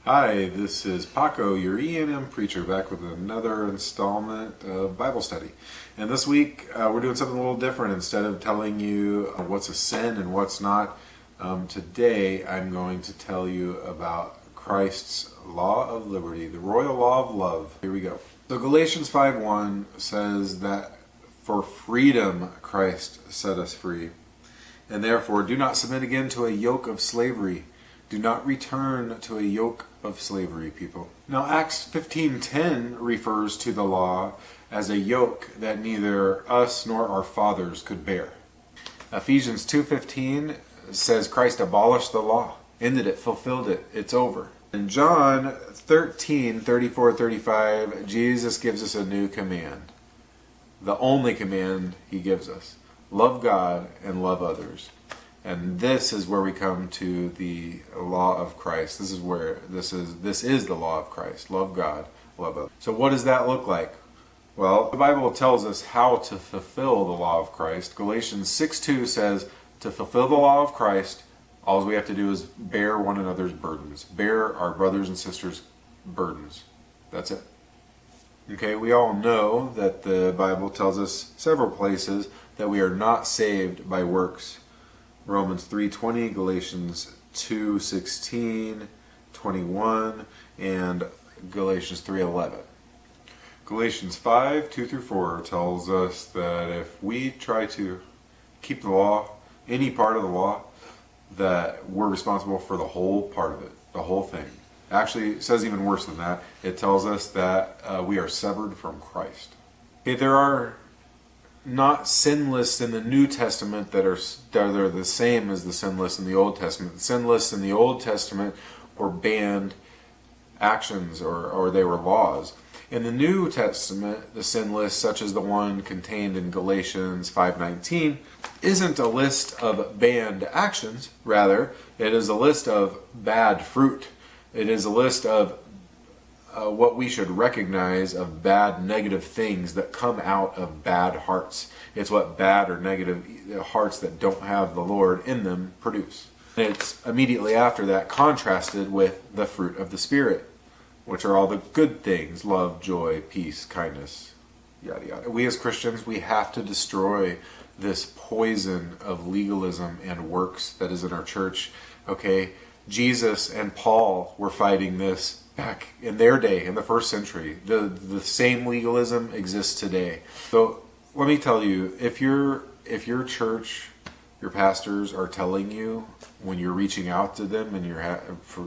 Hi, this is Paco, your E&M preacher, back with another installment of Bible study. And this week we're doing something a little different. Instead of telling you what's a sin and what's not, today I'm going to tell you about Christ's law of liberty, the royal law of love. Here we go. So Galatians 5:1 says that for freedom Christ set us free. And therefore do not submit again to a yoke of slavery. Do not return to a yoke of slavery, people. Now, Acts 15:10 refers to the law as a yoke that neither us nor our fathers could bear. Ephesians 2:15 says Christ abolished the law, ended it, fulfilled it, it's over. In John 13:34-35, Jesus gives us a new command. The only command he gives us. Love God and love others. And this is where we come to the law of Christ. This is the law of Christ. Love God, love others. So what does that look like? Well, the Bible tells us how to fulfill the law of Christ. Galatians 6:2 says, to fulfill the law of Christ, all we have to do is bear one another's burdens. Bear our brothers and sisters' burdens. That's it. Okay, we all know that the Bible tells us several places that we are not saved by works. Romans 3:20, Galatians 2:16, 21, and Galatians 3:11. Galatians 5:2-4 tells us that if we try to keep the law, any part of the law, that we're responsible for the whole part of it, the whole thing. Actually, it says even worse than that. It tells us that we are severed from Christ. Okay, there are not sin lists in the New Testament that are the same as the sin lists in the Old Testament. The sin lists in the Old Testament were banned actions or they were laws. In the New Testament, the sin list, such as the one contained in Galatians 5:19, isn't a list of banned actions. Rather, it is a list of bad fruit. It is a list of what we should recognize of bad, negative things that come out of bad hearts. It's what bad or negative hearts that don't have the Lord in them produce. And it's immediately after that contrasted with the fruit of the Spirit, which are all the good things: love, joy, peace, kindness, yada yada. We as Christians, we have to destroy this poison of legalism and works that is in our church. Okay, Jesus and Paul were fighting this back in their day, in the first century. The same legalism exists today. So let me tell you, if your church, your pastors are telling you when you're reaching out to them and you're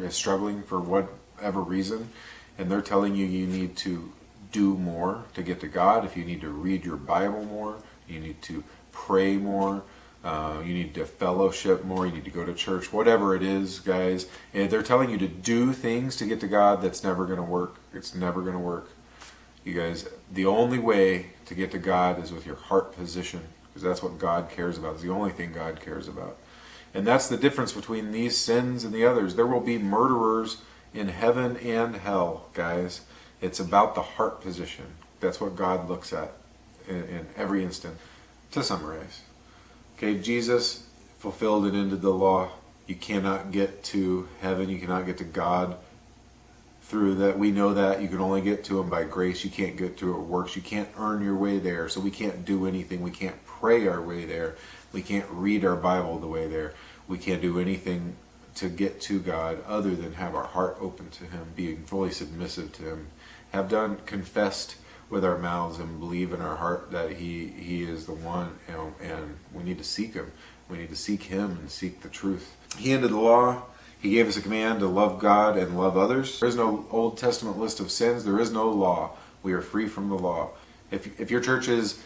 struggling for whatever reason, and they're telling you you need to do more to get to God, if you need to read your Bible more, you need to pray more, you need to fellowship more, you need to go to church, whatever it is, guys, and they're telling you to do things to get to God, that's never going to work. It's never going to work. You guys, the only way to get to God is with your heart position, because that's what God cares about. It's the only thing God cares about. And that's the difference between these sins and the others. There will be murderers in heaven and hell, guys. It's about the heart position. That's what God looks at in every instant. To summarize, okay, Jesus fulfilled and ended the law. You cannot get to heaven. You cannot get to God through that. We know that. You can only get to Him by grace. You can't get to it works. You can't earn your way there. So we can't do anything. We can't pray our way there. We can't read our Bible the way there. We can't do anything to get to God other than have our heart open to Him, being fully submissive to Him, have confessed with our mouths and believe in our heart that He is the one, and we need to seek Him. We need to seek Him and seek the truth. He ended the law. He gave us a command to love God and love others. There is no Old Testament list of sins. There is no law. We are free from the law. If your church is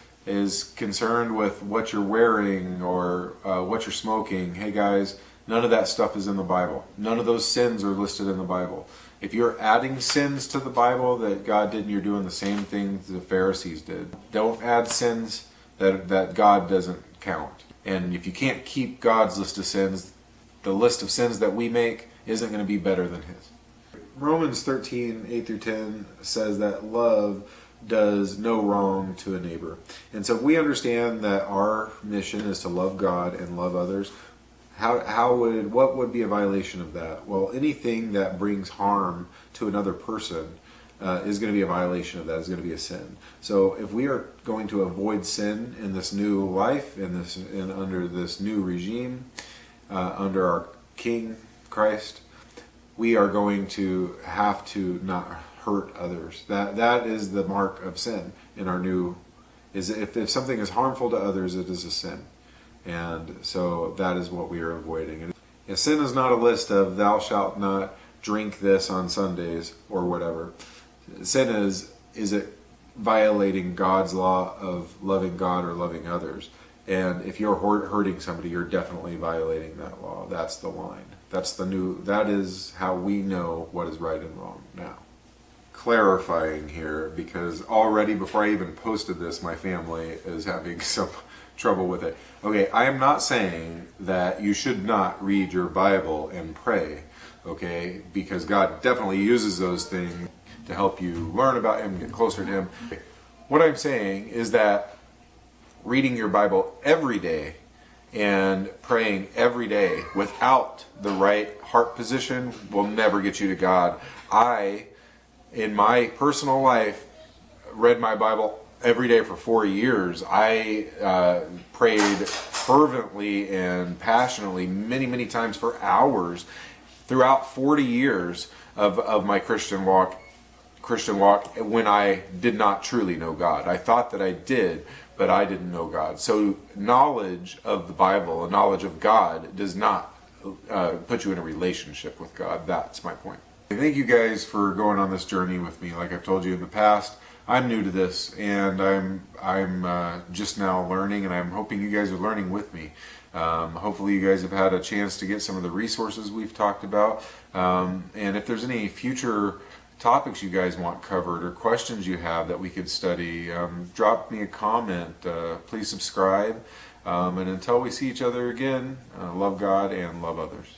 concerned with what you're wearing or what you're smoking, hey guys, none of that stuff is in the Bible. None of those sins are listed in the Bible. If you're adding sins to the Bible that God did, and you're doing the same thing the Pharisees did. Don't add sins that God doesn't count. And if you can't keep God's list of sins, the list of sins that we make isn't going to be better than His. Romans 13:8-10 says that love does no wrong to a neighbor. And so if we understand that our mission is to love God and love others, What would be a violation of that? Well, anything that brings harm to another person is going to be a violation of that. Is going to be a sin. So if we are going to avoid sin in this new life, under this new regime, under our King Christ, we are going to have to not hurt others. That is the mark of sin in our new. Is if something is harmful to others, it is a sin. And so that is what we are avoiding. And sin is not a list of thou shalt not drink this on Sundays or whatever. Sin is it violating God's law of loving God or loving others. And if you're hurting somebody, you're definitely violating that law. That's the line. That is how we know what is right and wrong now. Clarifying here, because already before I even posted this, my family is having some trouble with it. Okay, I am not saying that you should not read your Bible and pray, okay, because God definitely uses those things to help you learn about Him, get closer to Him. What I'm saying is that reading your Bible every day and praying every day without the right heart position will never get you to God. In my personal life, read my Bible every day for 4 years. I prayed fervently and passionately many times for hours throughout 40 years of my Christian walk when I did not truly know God. I thought that I did, but I didn't know God. So knowledge of the Bible, a knowledge of God, does not put you in a relationship with God. That's my point. Thank you guys for going on this journey with me. Like I've told you in the past, I'm new to this, and I'm just now learning, and I'm hoping you guys are learning with me. Hopefully you guys have had a chance to get some of the resources we've talked about, and if there's any future topics you guys want covered or questions you have that we could study, drop me a comment. Please subscribe, and until we see each other again, love God and love others.